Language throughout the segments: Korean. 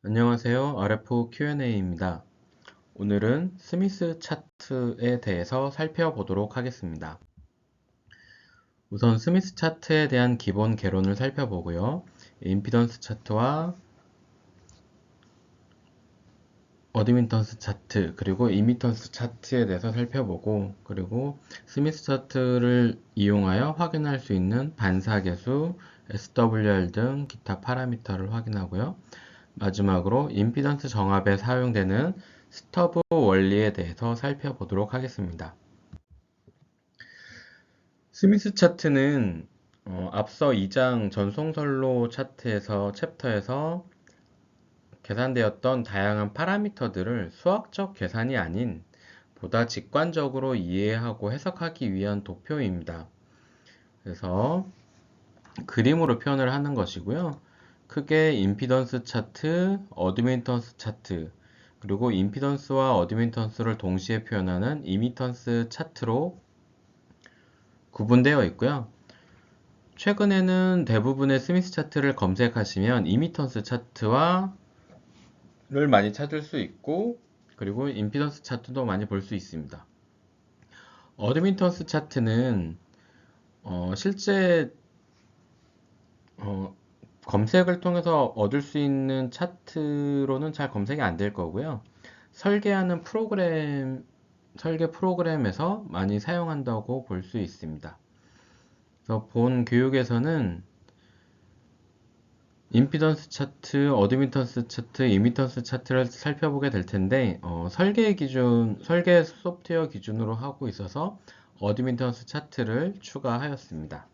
안녕하세요. RF Q&A입니다. 오늘은 스미스 차트에 대해서 살펴보도록 하겠습니다. 우선 스미스 차트에 대한 기본 개론을 살펴보고요. 임피던스 차트와 어드미턴스 차트, 그리고 이미턴스 차트에 대해서 살펴보고, 그리고 스미스 차트를 이용하여 확인할 수 있는 반사계수, SWR 등 기타 파라미터를 확인하고요. 마지막으로 임피던스 정압에 사용되는 스터브 원리에 대해서 살펴보도록 하겠습니다. 스미스 차트는 앞서 2장 전송선로 차트에서 챕터에서 계산되었던 다양한 파라미터들을 수학적 계산이 아닌 보다 직관적으로 이해하고 해석하기 위한 도표입니다. 그래서 그림으로 표현을 하는 것이고요. 크게 임피던스 차트, 어드미턴스 차트, 그리고 임피던스와 어드미턴스를 동시에 표현하는 이미턴스 차트로 구분되어 있고요. 최근에는 대부분의 스미스 차트를 검색하시면 이미턴스 차트를 많이 찾을 수 있고, 그리고 임피던스 차트도 많이 볼 수 있습니다. 어드미턴스 차트는 실제 검색을 통해서 얻을 수 있는 차트로는 잘 검색이 안 될 거고요. 설계하는 설계 프로그램에서 많이 사용한다고 볼 수 있습니다. 그래서 본 교육에서는 임피던스 차트, 어드미턴스 차트, 이미턴스 차트를 살펴보게 될 텐데, 설계 소프트웨어 기준으로 하고 있어서 어드미턴스 차트를 추가하였습니다.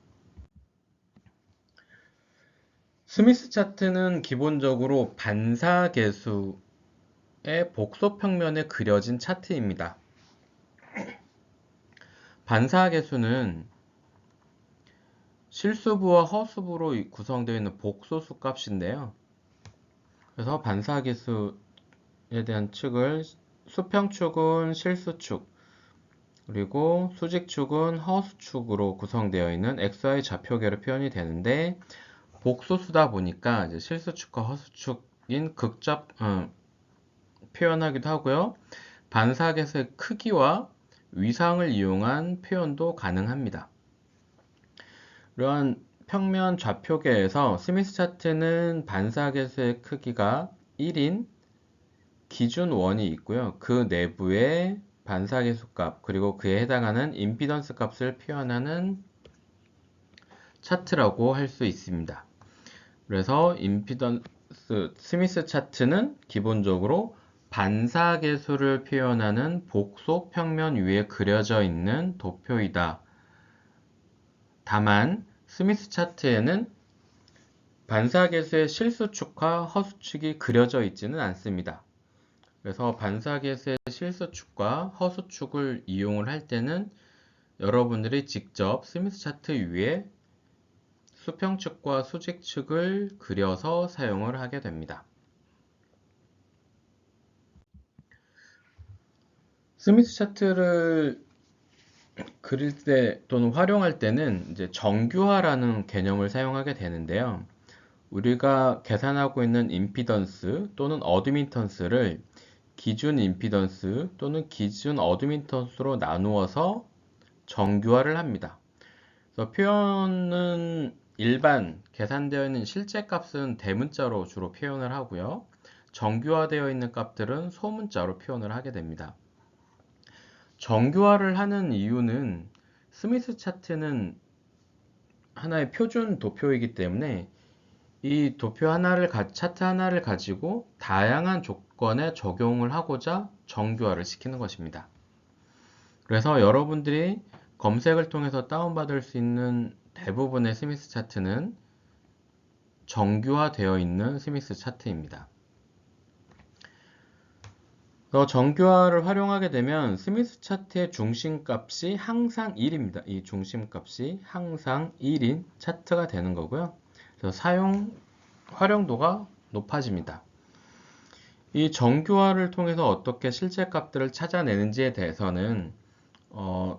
스미스 차트는 기본적으로 반사계수의 복소평면에 그려진 차트입니다. 반사계수는 실수부와 허수부로 구성되어 있는 복소수 값인데요. 그래서 반사계수에 대한 축을 수평축은 실수축, 그리고 수직축은 허수축으로 구성되어 있는 XY 좌표계로 표현이 되는데, 복소수다 보니까 이제 실수축과 허수축인 표현하기도 하고요. 반사계수의 크기와 위상을 이용한 표현도 가능합니다. 이러한 평면 좌표계에서 스미스 차트는 반사계수의 크기가 1인 기준 원이 있고요. 그 내부에 반사계수 값, 그리고 그에 해당하는 임피던스 값을 표현하는 차트라고 할 수 있습니다. 그래서 스미스 차트는 기본적으로 반사계수를 표현하는 복소 평면 위에 그려져 있는 도표이다. 다만 스미스 차트에는 반사계수의 실수축과 허수축이 그려져 있지는 않습니다. 그래서 반사계수의 실수축과 허수축을 이용을 할 때는 여러분들이 직접 스미스 차트 위에 수평축과 수직축을 그려서 사용을 하게 됩니다. 스미스 차트를 그릴 때 또는 활용할 때는 이제 정규화라는 개념을 사용하게 되는데요. 우리가 계산하고 있는 임피던스 또는 어드미턴스를 기준 임피던스 또는 기준 어드미턴스로 나누어서 정규화를 합니다. 그래서 표현은 일반 계산되어 있는 실제 값은 대문자로 주로 표현을 하고요. 정규화되어 있는 값들은 소문자로 표현을 하게 됩니다. 정규화를 하는 이유는 스미스 차트는 하나의 표준 도표이기 때문에 이 차트 하나를 가지고 다양한 조건에 적용을 하고자 정규화를 시키는 것입니다. 그래서 여러분들이 검색을 통해서 다운받을 수 있는 대부분의 스미스 차트는 정규화되어 있는 스미스 차트입니다. 정규화를 활용하게 되면 스미스 차트의 중심값이 항상 1입니다. 이 중심값이 항상 1인 차트가 되는 거고요. 그래서 활용도가 높아집니다. 이 정규화를 통해서 어떻게 실제 값들을 찾아내는지에 대해서는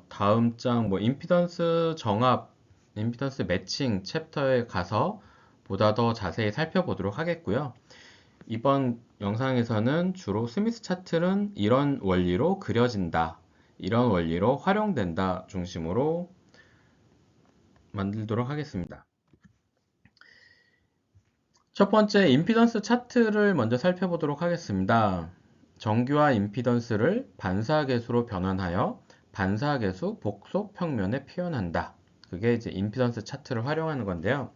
다음 장 임피던스 정합, 임피던스 매칭 챕터에 가서 보다 더 자세히 살펴보도록 하겠고요. 이번 영상에서는 주로 스미스 차트는 이런 원리로 그려진다, 이런 원리로 활용된다 중심으로 만들도록 하겠습니다. 첫 번째, 임피던스 차트를 먼저 살펴보도록 하겠습니다. 정규화 임피던스를 반사계수로 변환하여 반사계수 복속 평면에 표현한다. 그게 이제 임피던스 차트를 활용하는 건데요.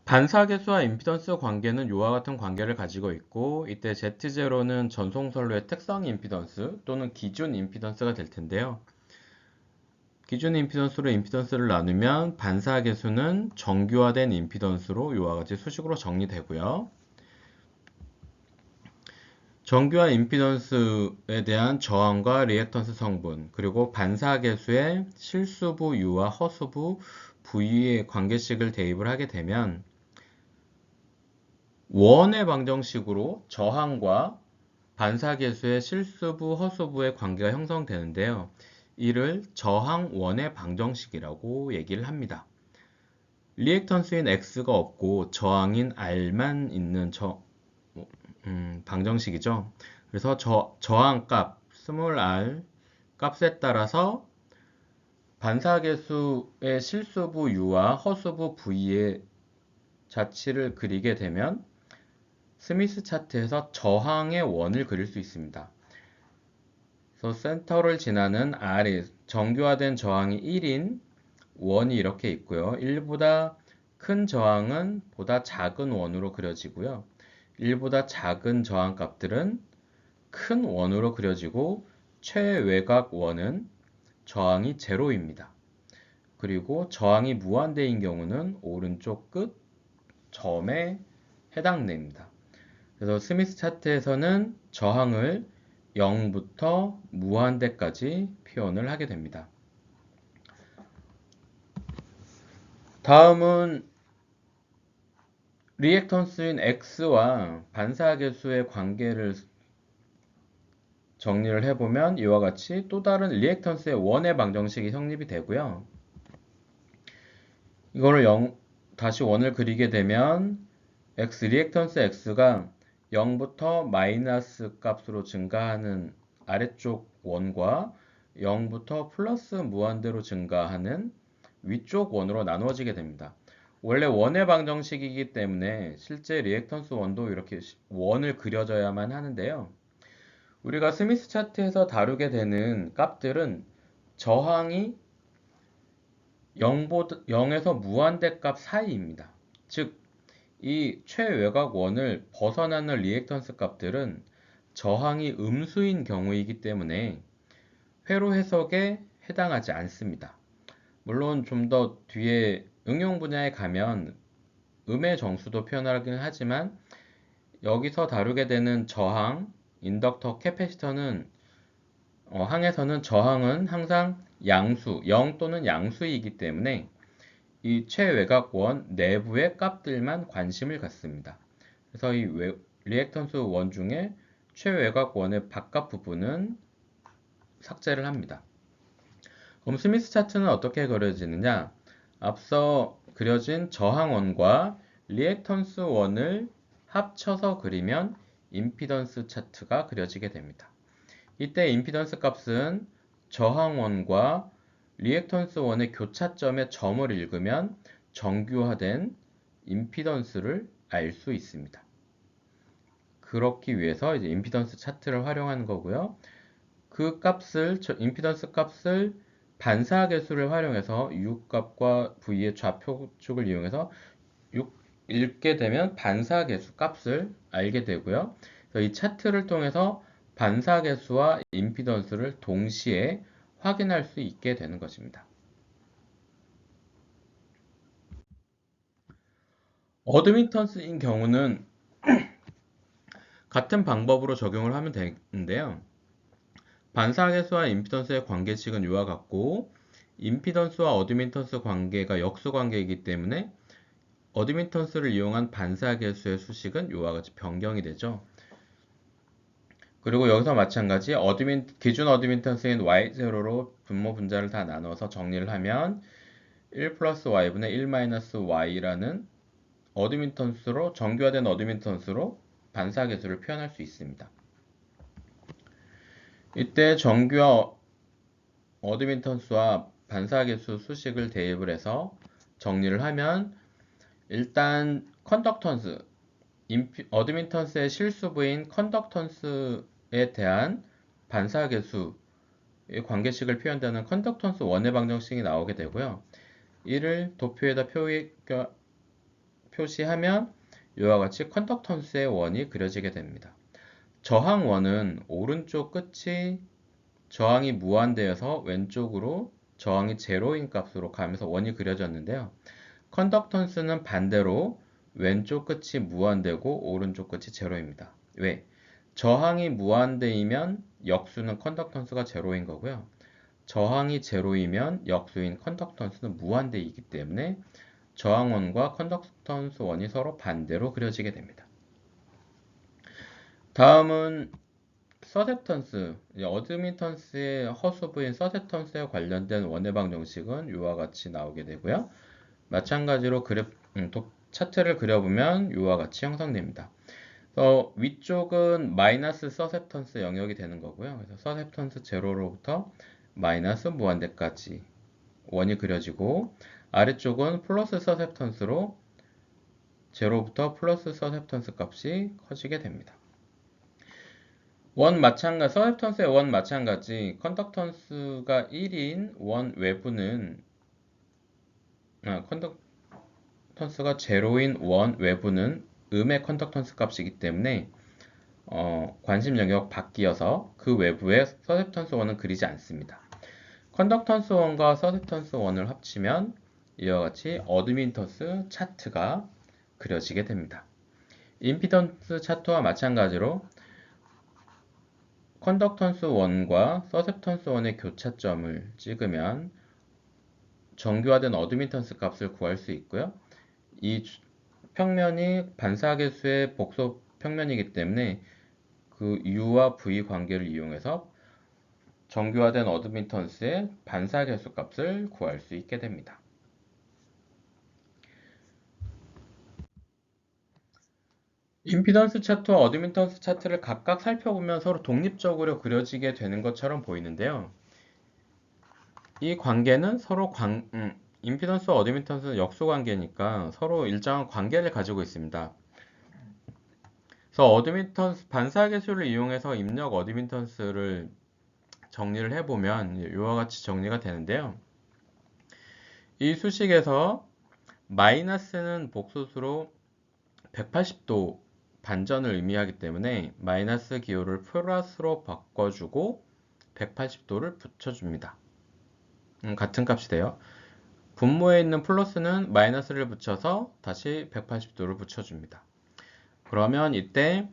반사계수와 임피던스 관계는 이와 같은 관계를 가지고 있고, 이때 Z0는 전송선로의 특성 임피던스 또는 기준 임피던스가 될 텐데요. 기준 임피던스로 임피던스를 나누면 반사계수는 정규화된 임피던스로 이와 같이 수식으로 정리되고요. 정규화 임피던스에 대한 저항과 리액턴스 성분, 그리고 반사계수의 실수부 U와 허수부 V의 관계식을 대입을 하게 되면 원의 방정식으로 저항과 반사계수의 실수부, 허수부의 관계가 형성되는데요. 이를 저항원의 방정식이라고 얘기를 합니다. 리액턴스인 X가 없고 저항인 R만 있는 방정식이죠. 그래서 저항값, r 값에 따라서 반사계수의 실수부 U와 허수부 V의 자치를 그리게 되면 스미스 차트에서 저항의 원을 그릴 수 있습니다. 그래서 센터를 지나는 R이 정규화된 저항이 1인 원이 이렇게 있고요. 1보다 큰 저항은 보다 작은 원으로 그려지고요. 1보다 작은 저항 값들은 큰 원으로 그려지고 최외곽 원은 저항이 0입니다. 그리고 저항이 무한대인 경우는 오른쪽 끝 점에 해당됩니다. 그래서 스미스 차트에서는 저항을 0부터 무한대까지 표현을 하게 됩니다. 다음은 리액턴스인 X와 반사계수의 관계를 정리를 해보면 이와 같이 또 다른 리액턴스의 원의 방정식이 성립이 되고요. 이거를 다시 원을 그리게 되면 리액턴스 X가 0부터 마이너스 값으로 증가하는 아래쪽 원과 0부터 플러스 무한대로 증가하는 위쪽 원으로 나누어지게 됩니다. 원래 원의 방정식이기 때문에 실제 리액턴스 원도 이렇게 원을 그려져야만 하는데요. 우리가 스미스 차트에서 다루게 되는 값들은 저항이 0에서 무한대 값 사이입니다. 즉, 이 최외곽 원을 벗어나는 리액턴스 값들은 저항이 음수인 경우이기 때문에 회로 해석에 해당하지 않습니다. 물론 좀 더 뒤에 응용 분야에 가면 음의 정수도 표현하긴 하지만 여기서 다루게 되는 저항, 인덕터, 캐패시터는 항에서는 저항은 항상 양수, 0 또는 양수이기 때문에 이 최외곽원 내부의 값들만 관심을 갖습니다. 그래서 이 리액턴스 원 중에 최외곽원의 바깥 부분은 삭제를 합니다. 그럼 스미스 차트는 어떻게 그려지느냐? 앞서 그려진 저항원과 리액턴스 원을 합쳐서 그리면 임피던스 차트가 그려지게 됩니다. 이때 임피던스 값은 저항원과 리액턴스 원의 교차점의 점을 읽으면 정규화된 임피던스를 알 수 있습니다. 그렇기 위해서 이제 임피던스 차트를 활용하는 거고요. 그 값을, 임피던스 값을 반사계수를 활용해서 U 값과 V의 좌표축을 이용해서 읽게 되면 반사계수 값을 알게 되고요. 이 차트를 통해서 반사계수와 임피던스를 동시에 확인할 수 있게 되는 것입니다. 어드미턴스인 경우는 같은 방법으로 적용을 하면 되는데요. 반사계수와 임피던스의 관계식은 이와 같고 임피던스와 어드미턴스 관계가 역수관계이기 때문에 어드미턴스를 이용한 반사계수의 수식은 이와 같이 변경이 되죠. 그리고 여기서 마찬가지 기준 어드미턴스인 y0로 분모 분자를 다 나눠서 정리를 하면 1 플러스 y분의 1 마이너스 y라는 어드미턴스로 정교화된 어드미턴스로 반사계수를 표현할 수 있습니다. 이때 정교화 어드미턴스와 반사계수 수식을 대입을 해서 정리를 하면 일단 컨덕턴스, 어드미턴스의 실수부인 컨덕턴스에 대한 반사계수의 관계식을 표현되는 컨덕턴스 원의 방정식이 나오게 되고요. 이를 도표에다 표시하면 이와 같이 컨덕턴스의 원이 그려지게 됩니다. 저항원은 오른쪽 끝이 저항이 무한대여서 왼쪽으로 저항이 제로인 값으로 가면서 원이 그려졌는데요. 컨덕턴스는 반대로 왼쪽 끝이 무한대고 오른쪽 끝이 제로입니다. 왜? 저항이 무한대이면 역수는 컨덕턴스가 제로인 거고요. 저항이 제로이면 역수인 컨덕턴스는 무한대이기 때문에 저항원과 컨덕턴스 원이 서로 반대로 그려지게 됩니다. 다음은 서셉턴스, 어드미턴스의 허수부인 서셉턴스에 관련된 원의 방정식은 이와 같이 나오게 되고요. 마찬가지로 차트를 그려보면 이와 같이 형성됩니다. 위쪽은 마이너스 서셉턴스 영역이 되는 거고요. 그래서 서셉턴스 제로로부터 마이너스 무한대까지 원이 그려지고 아래쪽은 플러스 서셉턴스로 제로부터 플러스 서셉턴스 값이 커지게 됩니다. 서셉턴스의 원 마찬가지 컨덕턴스가 1인 원 외부는 컨덕턴스가 제로인 원 외부는 음의 컨덕턴스 값이기 때문에 관심 영역 밖이어서 그 외부에 서셉턴스 원은 그리지 않습니다. 컨덕턴스 원과 서셉턴스 원을 합치면 이와 같이 어드미턴스 차트가 그려지게 됩니다. 임피던스 차트와 마찬가지로 컨덕턴스 원과 서셉턴스 원의 교차점을 찍으면 정교화된 어드미턴스 값을 구할 수 있고요. 이 평면이 반사계수의 복소 평면이기 때문에 그 U와 V 관계를 이용해서 정교화된 어드미턴스의 반사계수 값을 구할 수 있게 됩니다. 임피던스 차트와 어드미턴스 차트를 각각 살펴보면 서로 독립적으로 그려지게 되는 것처럼 보이는데요. 이 관계는 서로 임피던스와 어드미턴스는 역수 관계니까 서로 일정한 관계를 가지고 있습니다. 그래서 반사계수를 이용해서 입력 어드미턴스를 정리를 해보면 이와 같이 정리가 되는데요. 이 수식에서 마이너스는 복소수로 180도 반전을 의미하기 때문에 마이너스 기호를 플러스로 바꿔주고 180도를 붙여줍니다. 같은 값이 돼요. 분모에 있는 플러스는 마이너스를 붙여서 다시 180도를 붙여줍니다. 그러면 이때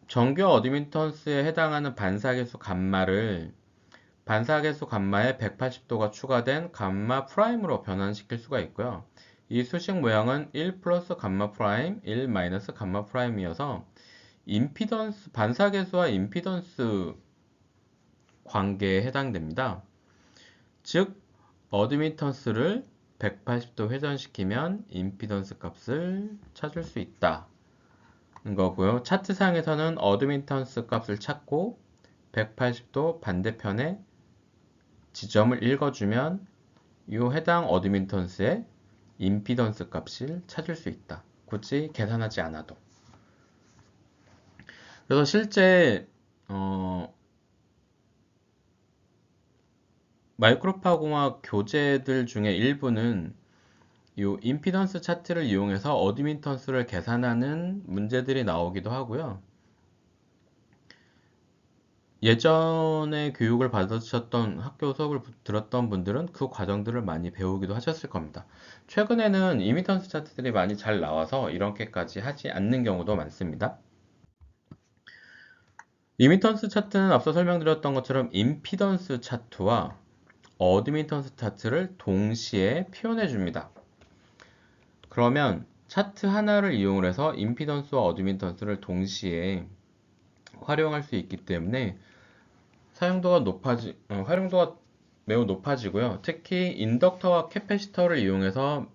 정교 어드미턴스에 해당하는 반사계수 감마를 반사계수 감마에 180도가 추가된 감마 프라임으로 변환시킬 수가 있고요. 이 수식 모양은 1 플러스 감마 프라임, 1 마이너스 감마 프라임이어서 반사계수와 임피던스 관계에 해당됩니다. 즉, 어드미턴스를 180도 회전시키면 임피던스 값을 찾을 수 있다. 거고요. 차트상에서는 어드미턴스 값을 찾고 180도 반대편에 지점을 읽어주면 이 해당 어드미턴스의 임피던스 값을 찾을 수 있다. 굳이 계산하지 않아도. 그래서 실제 마이크로파공학 교재들 중에 일부는 이 임피던스 차트를 이용해서 어드미턴스를 계산하는 문제들이 나오기도 하고요. 예전에 교육을 받으셨던 학교 수업을 들었던 분들은 그 과정들을 많이 배우기도 하셨을 겁니다. 최근에는 임피던스 차트들이 많이 잘 나와서 이렇게까지 하지 않는 경우도 많습니다. 임피던스 차트는 앞서 설명드렸던 것처럼 임피던스 차트와 어드미턴스 차트를 동시에 표현해 줍니다. 그러면 차트 하나를 이용해서 임피던스와 어드미턴스를 동시에 활용할 수 있기 때문에 활용도가 매우 높아지고요. 특히 인덕터와 캐패시터를 이용해서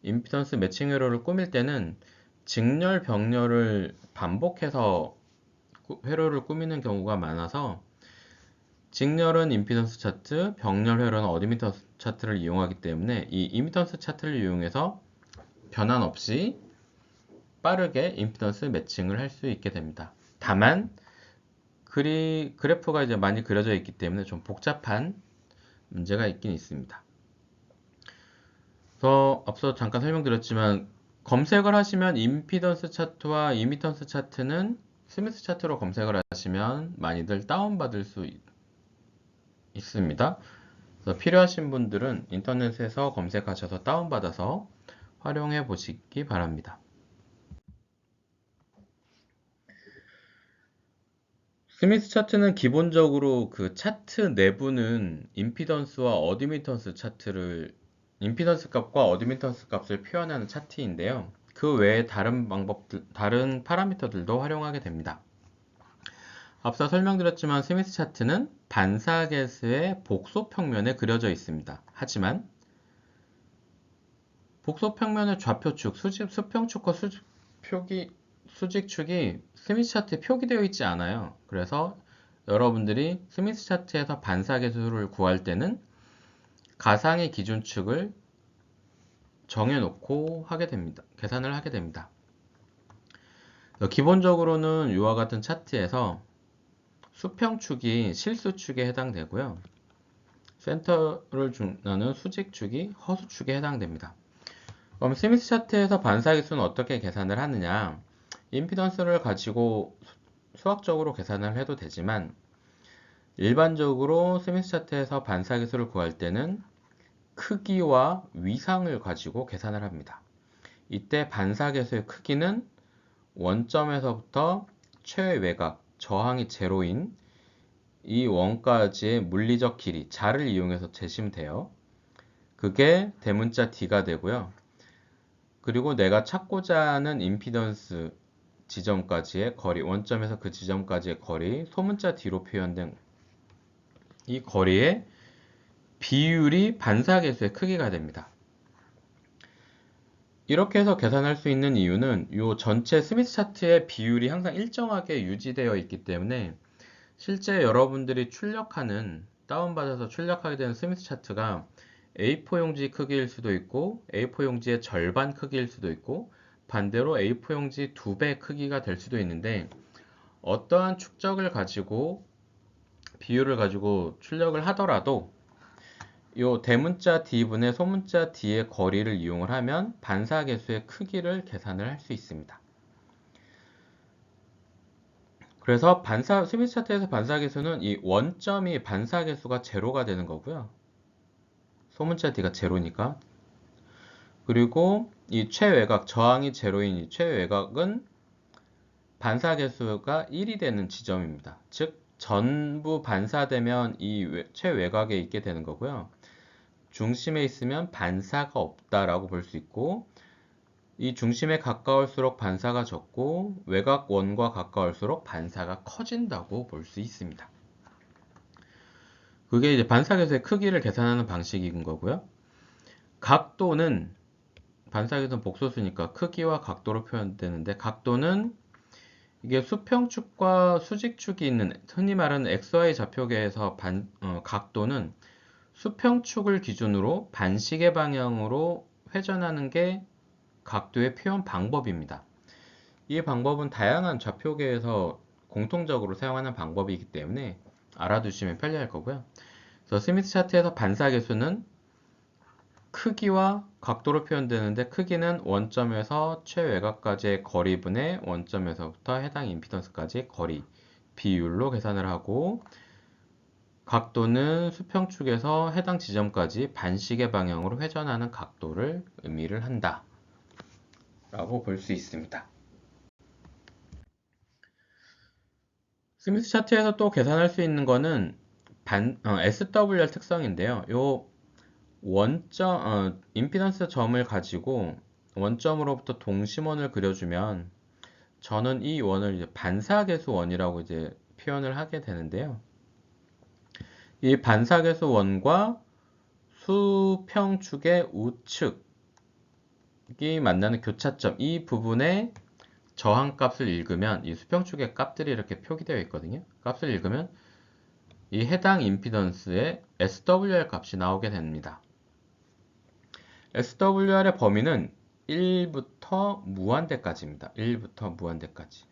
임피던스 매칭 회로를 꾸밀 때는 직렬, 병렬을 반복해서 회로를 꾸미는 경우가 많아서 직렬은 임피던스 차트, 병렬 회로는 어드미턴스 차트를 이용하기 때문에 이 임피던스 차트를 이용해서 변환 없이 빠르게 임피던스 매칭을 할 수 있게 됩니다. 다만 그래프가 이제 많이 그려져 있기 때문에 좀 복잡한 문제가 있긴 있습니다. 그래서 앞서 잠깐 설명드렸지만 검색을 하시면 임피던스 차트와 이미턴스 차트는 스미스 차트로 검색을 하시면 많이들 다운받을 수 있습니다. 그래서 필요하신 분들은 인터넷에서 검색하셔서 다운받아서 활용해 보시기 바랍니다. 스미스 차트는 기본적으로 그 차트 내부는 임피던스와 어드미턴스 차트를 임피던스 값과 어드미턴스 값을 표현하는 차트인데요. 그 외에 다른 파라미터들도 활용하게 됩니다. 앞서 설명드렸지만 스미스 차트는 반사계수의 복소평면에 그려져 있습니다. 하지만 복소평면의 좌표축, 수평축과 수직축이 스미스 차트에 표기되어 있지 않아요. 그래서 여러분들이 스미스 차트에서 반사계수를 구할 때는 가상의 기준축을 정해놓고 계산을 하게 됩니다. 기본적으로는 이와 같은 차트에서 수평축이 실수축에 해당되고요. 센터를 중하는 수직축이 허수축에 해당됩니다. 그럼 스미스 차트에서 반사계수는 어떻게 계산을 하느냐? 임피던스를 가지고 수학적으로 계산을 해도 되지만 일반적으로 스미스 차트에서 반사계수를 구할 때는 크기와 위상을 가지고 계산을 합니다. 이때 반사계수의 크기는 원점에서부터 최외 외곽, 저항이 제로인 이 원까지의 물리적 길이, 자를 이용해서 재시면 돼요. 그게 대문자 D가 되고요. 그리고 내가 찾고자 하는 임피던스 지점까지의 거리, 원점에서 그 지점까지의 거리, 소문자 D로 표현된 이 거리의 비율이 반사계수의 크기가 됩니다. 이렇게 해서 계산할 수 있는 이유는 이 전체 스미스 차트의 비율이 항상 일정하게 유지되어 있기 때문에 실제 여러분들이 다운받아서 출력하게 되는 스미스 차트가 A4 용지 크기일 수도 있고 A4 용지의 절반 크기일 수도 있고 반대로 A4 용지 2배 크기가 될 수도 있는데 어떠한 축적을 가지고 비율을 가지고 출력을 하더라도 이 대문자 D분의 소문자 D의 거리를 이용을 하면 반사계수의 크기를 계산을 할 수 있습니다. 그래서 스미스 차트에서 반사계수는 이 원점이 반사계수가 제로가 되는 거고요. 소문자 D가 제로니까. 그리고 이 최외곽, 저항이 제로인 이 최외곽은 반사계수가 1이 되는 지점입니다. 즉, 전부 반사되면 이 최외곽에 있게 되는 거고요. 중심에 있으면 반사가 없다라고 볼 수 있고, 이 중심에 가까울수록 반사가 적고, 외곽 원과 가까울수록 반사가 커진다고 볼 수 있습니다. 그게 이제 반사계수의 크기를 계산하는 방식인 거고요. 각도는 반사계수는 복소수니까 크기와 각도로 표현되는데 각도는 이게 수평축과 수직축이 있는 흔히 말하는 XY 좌표계에서 각도는 수평축을 기준으로 반시계 방향으로 회전하는 게 각도의 표현 방법입니다. 이 방법은 다양한 좌표계에서 공통적으로 사용하는 방법이기 때문에 알아두시면 편리할 거고요. 그래서 스미스 차트에서 반사계수는 크기와 각도로 표현되는데 크기는 원점에서 최외곽까지의 거리분의 원점에서부터 해당 임피던스까지의 거리 비율로 계산을 하고 각도는 수평축에서 해당 지점까지 반시계 방향으로 회전하는 각도를 의미를 한다 라고 볼 수 있습니다. 스미스 차트에서 또 계산할 수 있는 거는 SWR 특성인데요. 요 임피던스 점을 가지고 원점으로부터 동심원을 그려주면 저는 이 원을 이제 반사계수 원이라고 이제 표현을 하게 되는데요. 이 반사계수 원과 수평축의 우측 만나는 교차점 이 부분에 저항값을 읽으면 이 수평축의 값들이 이렇게 표기되어 있거든요. 값을 읽으면 이 해당 임피던스의 SWR 값이 나오게 됩니다. SWR의 범위는 1부터 무한대까지입니다. 1부터 무한대까지.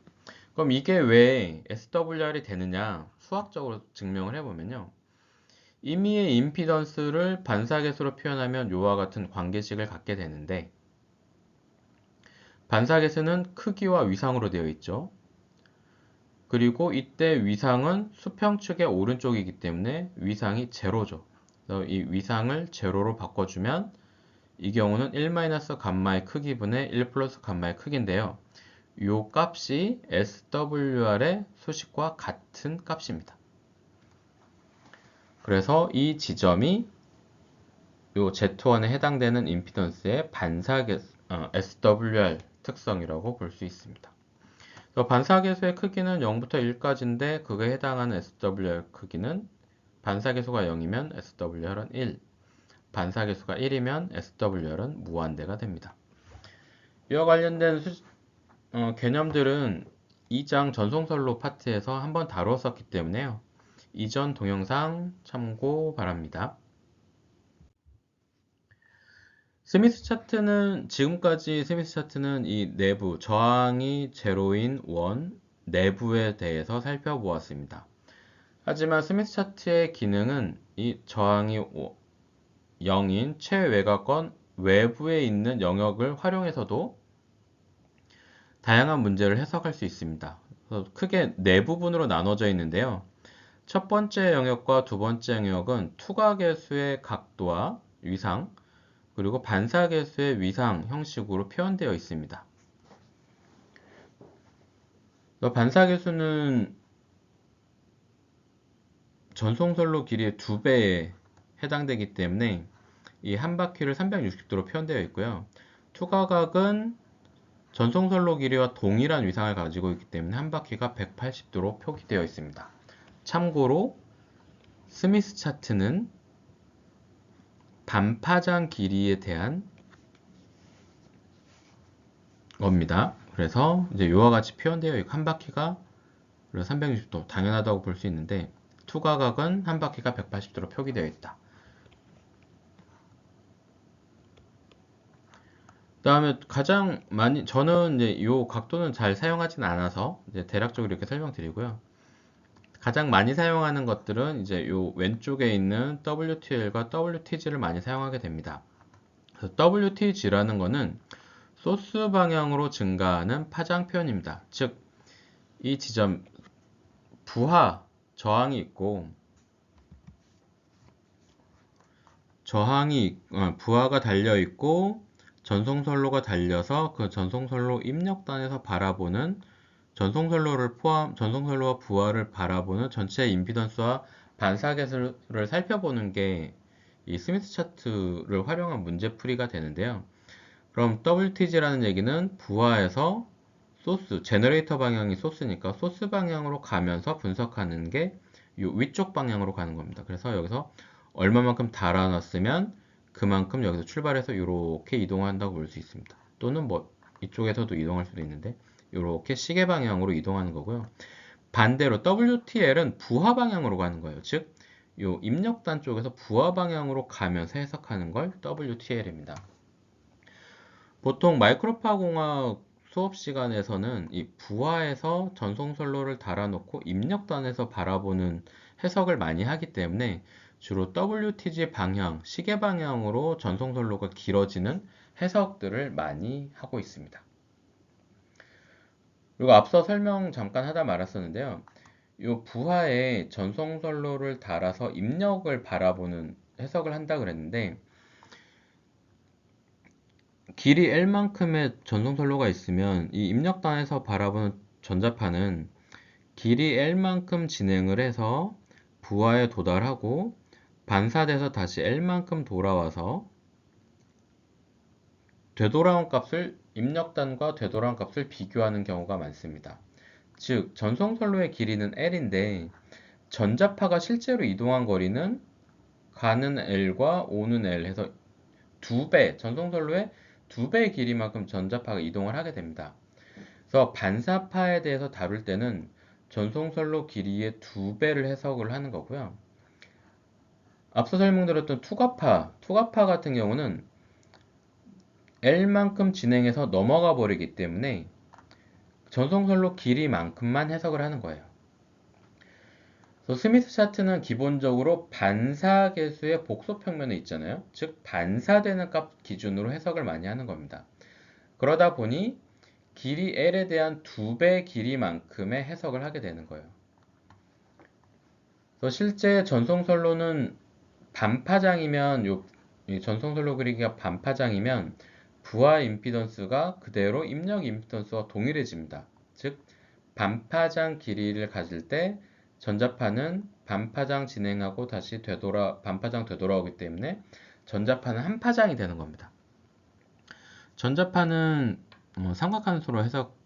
그럼 이게 왜 SWR이 되느냐? 수학적으로 증명을 해보면요. 임의의 임피던스를 반사계수로 표현하면 이와 같은 관계식을 갖게 되는데 반사계수는 크기와 위상으로 되어 있죠. 그리고 이때 위상은 수평축의 오른쪽이기 때문에 위상이 제로죠. 그래서 이 위상을 제로로 바꿔주면 이 경우는 1- 감마의 크기분의 1 플러스 감마의 크기인데요. 이 값이 SWR의 수식과 같은 값입니다. 그래서 이 지점이 이 Z1에 해당되는 임피던스의 SWR 특성이라고 볼 수 있습니다. 반사계수의 크기는 0부터 1까지인데 그거에 해당하는 SWR 크기는 반사계수가 0이면 SWR은 1, 반사계수가 1이면 SWR은 무한대가 됩니다. 이와 관련된 개념들은 2장 전송선로 파트에서 한번 다루었었기 때문에요. 이전 동영상 참고 바랍니다. 지금까지 스미스 차트는 이 내부, 저항이 제로인 원, 내부에 대해서 살펴보았습니다. 하지만 스미스 차트의 기능은 이 저항이 0인 최외곽권 외부에 있는 영역을 활용해서도 다양한 문제를 해석할 수 있습니다. 크게 네 부분으로 나눠져 있는데요. 첫 번째 영역과 두 번째 영역은 투각계수의 각도와 위상, 그리고 반사계수의 위상 형식으로 표현되어 있습니다. 반사계수는 전송선로 길이의 2배에 해당되기 때문에 이 한 바퀴를 360도로 표현되어 있고요. 투각각은 전송선로 길이와 동일한 위상을 가지고 있기 때문에 한 바퀴가 180도로 표기되어 있습니다. 참고로 스미스 차트는 반파장 길이에 대한 겁니다. 그래서 이제 이와 같이 표현되어 있고 한 바퀴가 360도 당연하다고 볼 수 있는데 투각각은 한 바퀴가 180도로 표기되어 있다. 그다음에 가장 많이 저는 이제 이 각도는 잘 사용하진 않아서 이제 대략적으로 이렇게 설명드리고요. 가장 많이 사용하는 것들은 이제 요 왼쪽에 있는 WTL과 WTG를 많이 사용하게 됩니다. 그래서 WTG라는 거는 소스 방향으로 증가하는 파장 표현입니다. 즉, 이 지점 부하 저항이 있고 부하가 달려 있고 전송선로가 달려서 그 전송선로 입력단에서 바라보는 전송선로와 부하를 바라보는 전체 임피던스와 반사계수를 살펴보는 게 이 스미스 차트를 활용한 문제풀이가 되는데요. 그럼 WTG라는 얘기는 부하에서 제너레이터 방향이 소스니까 소스 방향으로 가면서 분석하는 게 이 위쪽 방향으로 가는 겁니다. 그래서 여기서 얼마만큼 달아놨으면 그만큼 여기서 출발해서 이렇게 이동한다고 볼 수 있습니다. 또는 뭐 이쪽에서도 이동할 수도 있는데 이렇게 시계 방향으로 이동하는 거고요. 반대로 WTL은 부하 방향으로 가는 거예요. 즉, 이 입력단 쪽에서 부하 방향으로 가면서 해석하는 걸 WTL입니다. 보통 마이크로파 공학 수업 시간에서는 이 부하에서 전송선로를 달아놓고 입력단에서 바라보는 해석을 많이 하기 때문에 주로 WTG 방향, 시계 방향으로 전송선로가 길어지는 해석들을 많이 하고 있습니다. 그리고 앞서 설명 잠깐 하다 말았었는데요. 이 부하에 전송선로를 달아서 입력을 바라보는 해석을 한다 그랬는데 길이 L만큼의 전송선로가 있으면 이 입력단에서 바라보는 전자파는 길이 L만큼 진행을 해서 부하에 도달하고 반사돼서 다시 L만큼 돌아와서 입력단과 되돌아온 값을 비교하는 경우가 많습니다. 즉, 전송선로의 길이는 L인데 전자파가 실제로 이동한 거리는 가는 L과 오는 L 해서 전송선로의 2배 길이만큼 전자파가 이동을 하게 됩니다. 그래서 반사파에 대해서 다룰 때는 전송선로 길이의 2배를 해석을 하는 거고요. 앞서 설명드렸던 투과파 같은 경우는 L만큼 진행해서 넘어가 버리기 때문에 전송선로 길이만큼만 해석을 하는 거예요. 그래서 스미스 차트는 기본적으로 반사계수의 복소평면에 있잖아요. 즉 반사되는 값 기준으로 해석을 많이 하는 겁니다. 그러다 보니 길이 L에 대한 2배 길이만큼의 해석을 하게 되는 거예요. 그래서 실제 전송선로는 반파장이면 이 전송선로 그리기가 반파장이면 부하 임피던스가 그대로 입력 임피던스와 동일해집니다. 즉 반파장 길이를 가질 때 전자파는 반파장 진행하고 다시 반파장 되돌아오기 때문에 전자파는 한파장이 되는 겁니다. 전자파는 삼각함수로 해석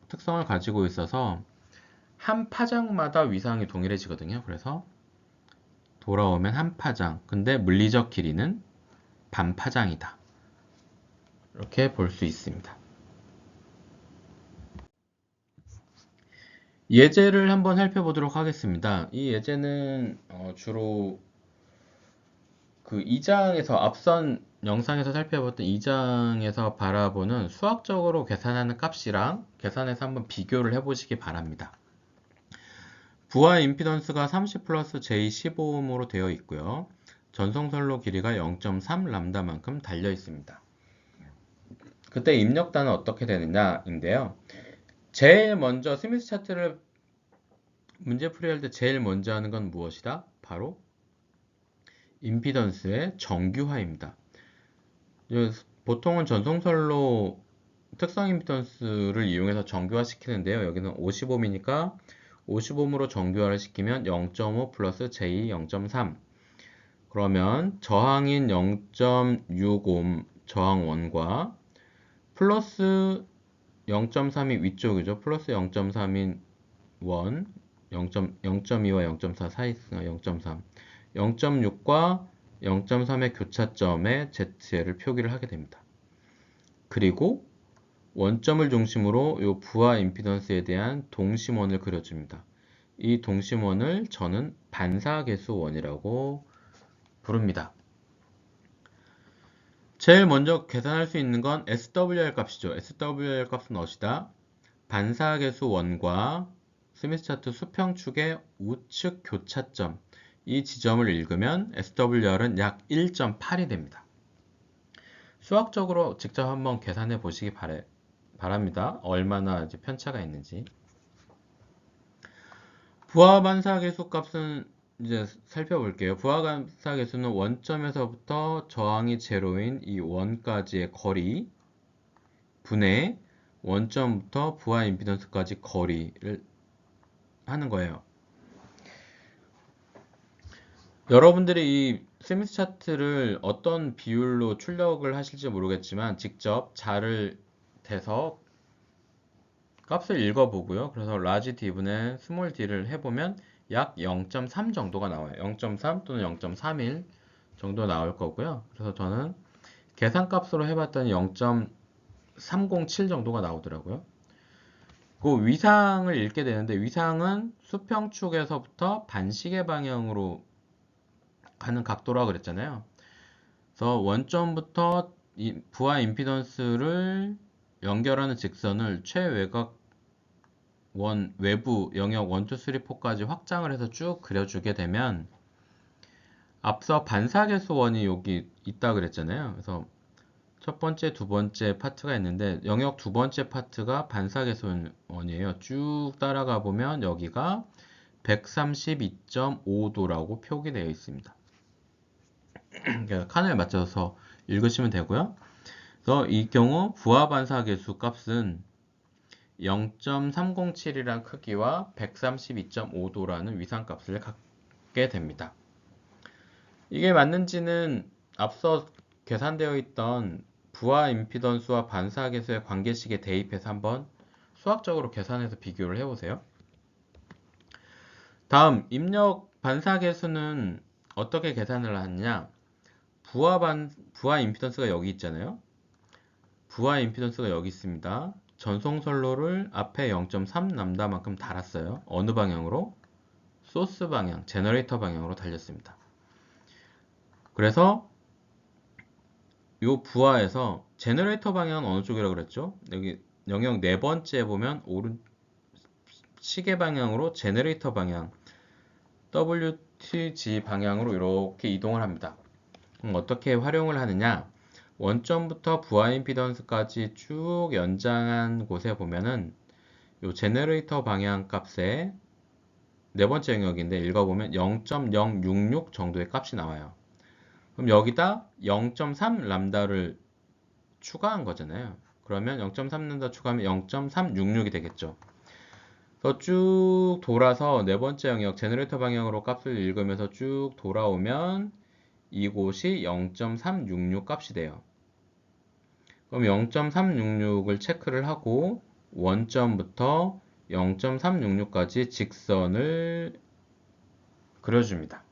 특성을 가지고 있어서 한 파장마다 위상이 동일해지거든요. 그래서 돌아오면 한 파장, 근데 물리적 길이는 반파장이다. 이렇게 볼 수 있습니다. 예제를 한번 살펴보도록 하겠습니다. 이 예제는 주로 그 2장에서 앞선 영상에서 살펴봤던 2장에서 바라보는 수학적으로 계산하는 값이랑 계산해서 한번 비교를 해보시기 바랍니다. 부하 임피던스가 30 플러스 J15ohm으로 되어 있고요. 전송선로 길이가 0.3 람다만큼 달려 있습니다. 그때 입력단은 어떻게 되느냐인데요. 제일 먼저 스미스 차트를 문제 풀이할 때 제일 먼저 하는 건 무엇이다? 바로 임피던스의 정규화입니다. 보통은 전송선로 특성 임피던스를 이용해서 정규화 시키는데요. 여기는 50ohm이니까 50ohm으로 정규화를 시키면 0.5 플러스 J 0.3 그러면 저항인 0.6ohm 저항 원과 플러스 0.3이 위쪽이죠. 플러스 0.3인 원 0.2와 0.4 사이 있으니까 0.3 0.6과 0.3의 교차점에 ZL을 표기를 하게 됩니다. 그리고 원점을 중심으로 이 부하 임피던스에 대한 동심원을 그려줍니다. 이 동심원을 저는 반사계수원이라고 부릅니다. 제일 먼저 계산할 수 있는 건 SWR 값이죠. SWR 값은 무엇이다? 반사계수원과 스미스 차트 수평축의 우측 교차점 이 지점을 읽으면 SWR은 약 1.8이 됩니다. 수학적으로 직접 한번 계산해 보시기 바랍니다. 얼마나 이제 편차가 있는지. 부하 반사계수 값은 이제 살펴볼게요. 부하 반사계수는 원점에서부터 저항이 제로인 이 원까지의 거리 분의 원점부터 부하 임피던스까지 거리를 하는 거예요. 여러분들이 이 스미스 차트를 어떤 비율로 출력을 하실지 모르겠지만 직접 자를 대서 값을 읽어보고요. 그래서 라지 d분의 스몰 d를 해보면 약 0.3 정도가 나와요. 0.3 또는 0.31 정도 나올 거고요. 그래서 저는 계산값으로 해봤더니 0.307 정도가 나오더라고요. 그 위상을 읽게 되는데 위상은 수평축에서부터 반시계 방향으로 가는 각도라고 그랬잖아요. 그래서 원점부터 부하 임피던스를 연결하는 직선을 최외곽 외부 영역 1, 2, 3, 4까지 확장을 해서 쭉 그려주게 되면 앞서 반사계수 원이 여기 있다 그랬잖아요. 그래서 첫 번째, 두 번째 파트가 있는데 영역 두 번째 파트가 반사계수 원이에요. 쭉 따라가 보면 여기가 132.5도라고 표기되어 있습니다. 칸을 맞춰서 읽으시면 되고요. 그래서 이 경우 부하 반사계수 값은 0.307이라는 크기와 132.5도라는 위상값을 갖게 됩니다. 이게 맞는지는 앞서 계산되어 있던 부하 임피던스와 반사계수의 관계식에 대입해서 한번 수학적으로 계산해서 비교를 해보세요. 다음 입력 반사계수는 어떻게 계산을 하느냐? 부하 임피던스가 여기 있잖아요. 부하 임피던스가 여기 있습니다. 전송선로를 앞에 0.3 람다만큼 달았어요. 어느 방향으로? 소스 방향, 제너레이터 방향으로 달렸습니다. 그래서 이 부하에서 제너레이터 방향은 어느 쪽이라고 그랬죠? 여기 영역 네 번째 보면 오른 시계 방향으로 제너레이터 방향 WTG 방향으로 이렇게 이동을 합니다. 그럼 어떻게 활용을 하느냐? 원점부터 부하 임피던스까지 쭉 연장한 곳에 보면은 이 제너레이터 방향 값에 네 번째 영역인데 읽어보면 0.066 정도의 값이 나와요. 그럼 여기다 0.3 람다를 추가한 거잖아요. 그러면 0.3 람다 추가하면 0.366이 되겠죠. 그래서 쭉 돌아서 네 번째 영역 제너레이터 방향으로 값을 읽으면서 쭉 돌아오면 이곳이 0.366 값이 돼요. 그럼 0.366을 체크를 하고 원점부터 0.366까지 직선을 그려줍니다.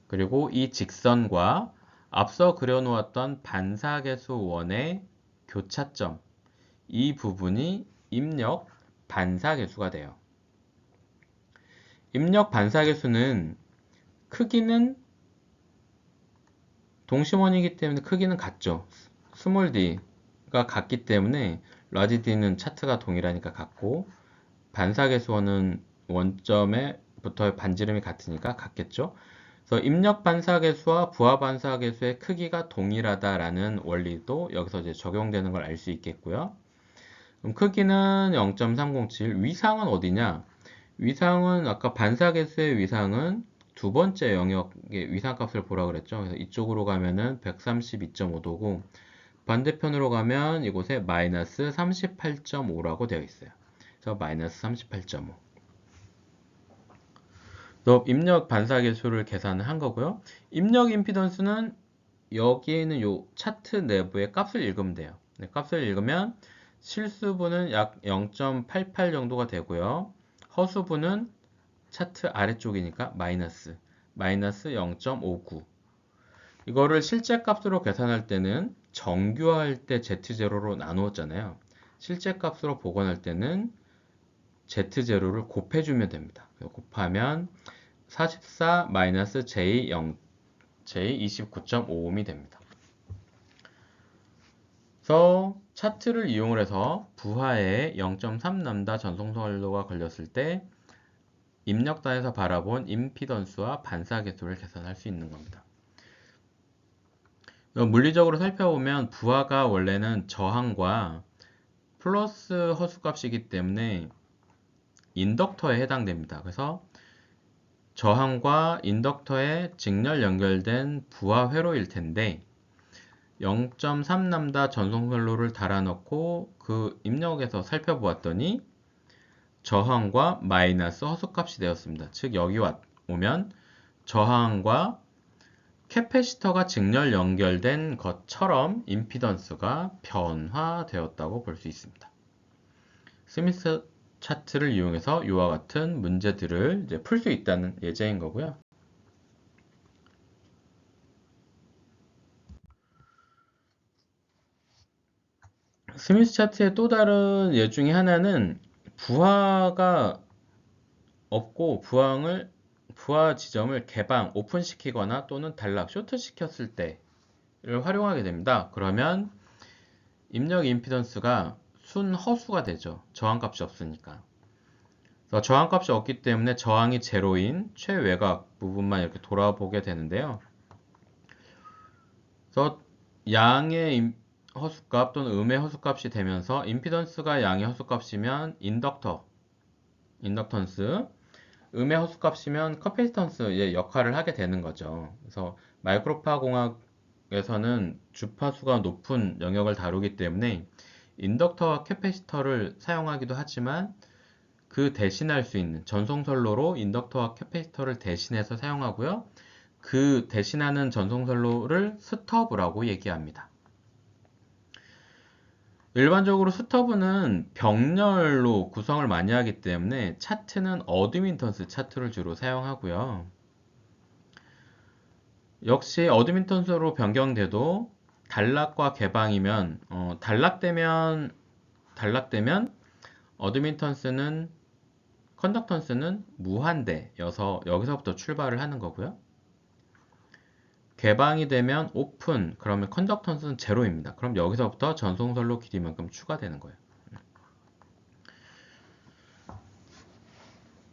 그리고 이 직선과 앞서 그려놓았던 반사계수 원의 교차점, 이 부분이 입력 반사계수가 돼요. 입력 반사계수는 크기는 동심원이기 때문에 크기는 같죠. 스몰 d가 같기 때문에 라지 d는 차트가 동일하니까 같고, 반사계수원은 원점에부터 반지름이 같으니까 같겠죠. 그래서 입력 반사계수와 부하 반사계수의 크기가 동일하다라는 원리도 여기서 이제 적용되는 걸 알 수 있겠고요. 그럼 크기는 0.307, 위상은 어디냐? 위상은 아까 반사계수의 위상은 두 번째 영역의 위상값을 보라 그랬죠. 그래서 이쪽으로 가면은 132.5도고 반대편으로 가면 이곳에 마이너스 38.5라고 되어 있어요. 그래서 마이너스 38.5. 입력 반사계수를 계산을 한 거고요. 입력 임피던스는 여기에는 요 차트 내부의 값을 읽으면 돼요. 네, 값을 읽으면 실수분은 약 0.88 정도가 되고요. 허수분은 차트 아래쪽이니까 마이너스 0.59. 이거를 실제 값으로 계산할 때는 정규화할 때 Z0로 나누었잖아요. 실제 값으로 복원할 때는 Z0를 곱해주면 됩니다. 곱하면 44 마이너스 J0, J29.5ohm이 됩니다. 그래서 차트를 이용을 해서 부하에 0.3 람다 전송선로가 걸렸을 때 입력단에서 바라본 임피던스와 반사계수를 계산할 수 있는 겁니다. 물리적으로 살펴보면 부하가 원래는 저항과 플러스 허수값이기 때문에 인덕터에 해당됩니다. 그래서 저항과 인덕터에 직렬 연결된 부하 회로일 텐데 0.3 람다 전송선로를 달아놓고 그 입력에서 살펴보았더니 저항과 마이너스 허수값이 되었습니다. 즉 여기 오면 저항과 캐패시터가 직렬 연결된 것처럼 임피던스가 변화되었다고 볼 수 있습니다. 스미스 차트를 이용해서 이와 같은 문제들을 이제 풀 수 있다는 예제인 거고요. 스미스 차트의 또 다른 예 중에 하나는 부하가 없고 부하 지점을 개방, 오픈시키거나 또는 단락, 쇼트시켰을 때를 활용하게 됩니다. 그러면 입력 임피던스가 순허수가 되죠. 저항값이 없으니까. 그래서 저항값이 없기 때문에 저항이 제로인 최외곽 부분만 이렇게 돌아보게 되는데요. 그래서 양의 허수값 또는 음의 허수값이 되면서 임피던스가 양의 허수값이면 인덕턴스, 음의 허수값이면 커패시턴스의 역할을 하게 되는 거죠. 그래서 마이크로파 공학에서는 주파수가 높은 영역을 다루기 때문에 인덕터와 캐패시터를 사용하기도 하지만 그 대신할 수 있는 전송선로로 인덕터와 캐패시터를 대신해서 사용하고요. 그 대신하는 전송선로를 스터브라고 얘기합니다. 일반적으로 스터브는 병렬로 구성을 많이 하기 때문에 차트는 어드민턴스 차트를 주로 사용하고요. 역시 어드민턴스로 변경돼도 단락과 개방이면 단락되면 어드미턴스는 컨덕턴스는 무한대여서 여기서부터 출발을 하는 거고요. 개방이 되면 오픈 그러면 컨덕턴스는 제로입니다. 그럼 여기서부터 전송선로 길이만큼 추가되는 거예요.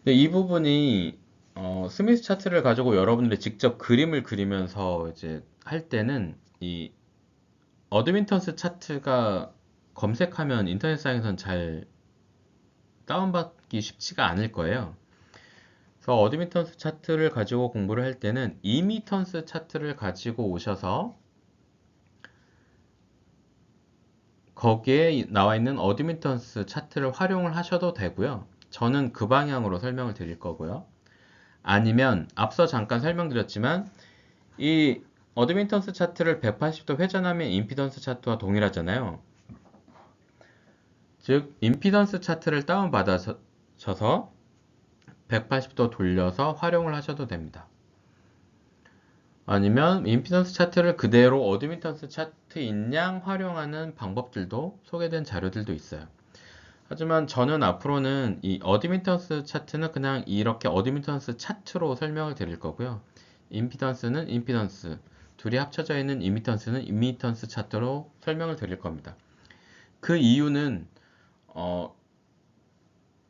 근데 이 부분이 스미스 차트를 가지고 여러분들이 직접 그림을 그리면서 이제 할 때는 이 어드민턴스 차트가 검색하면 인터넷상에선 잘 다운받기 쉽지가 않을 거예요. 그래서 어드미턴스 차트를 가지고 공부를 할 때는 이미턴스 차트를 가지고 오셔서 거기에 나와 있는 어드미턴스 차트를 활용을 하셔도 되고요. 저는 그 방향으로 설명을 드릴 거고요. 아니면 앞서 잠깐 설명드렸지만 이 어드미턴스 차트를 180도 회전하면 임피던스 차트와 동일하잖아요. 즉 임피던스 차트를 다운받아서 180도 돌려서 활용을 하셔도 됩니다. 아니면 임피던스 차트를 그대로 어드미턴스 차트인 양 활용하는 방법들도 소개된 자료들도 있어요. 하지만 저는 앞으로는 이 어드미턴스 차트는 그냥 이렇게 어드미턴스 차트로 설명을 드릴 거고요. 임피던스는 임피던스, 둘이 합쳐져 있는 이미턴스는 이미턴스 차트로 설명을 드릴 겁니다. 그 이유는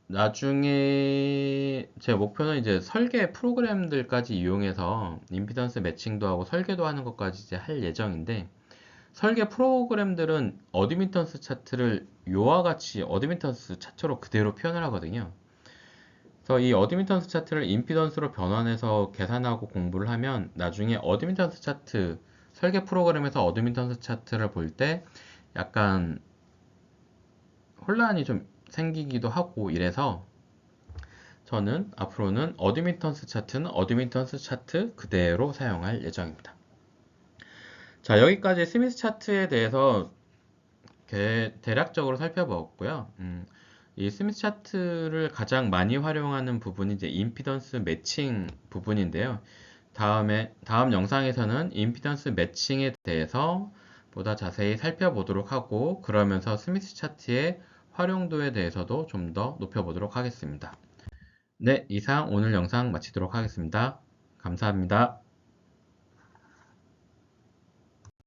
나중에 제 목표는 이제 설계 프로그램들까지 이용해서 임피던스 매칭도 하고 설계도 하는 것까지 이제 할 예정인데 설계 프로그램들은 어드미턴스 차트를 요와 같이 어드미턴스 차트로 그대로 표현을 하거든요. 그래서 이 어드미턴스 차트를 임피던스로 변환해서 계산하고 공부를 하면 나중에 어드미턴스 차트 설계 프로그램에서 어드미턴스 차트를 볼 때 약간 혼란이 좀 생기기도 하고 이래서 저는 앞으로는 어드미턴스 차트는 어드미턴스 차트 그대로 사용할 예정입니다. 자, 여기까지 스미스 차트에 대해서 대략적으로 살펴보았고요. 이 스미스 차트를 가장 많이 활용하는 부분이 이제 임피던스 매칭 부분인데요. 다음 영상에서는 임피던스 매칭에 대해서 보다 자세히 살펴보도록 하고 그러면서 스미스 차트의 활용도에 대해서도 좀 더 높여보도록 하겠습니다. 네, 이상 오늘 영상 마치도록 하겠습니다. 감사합니다.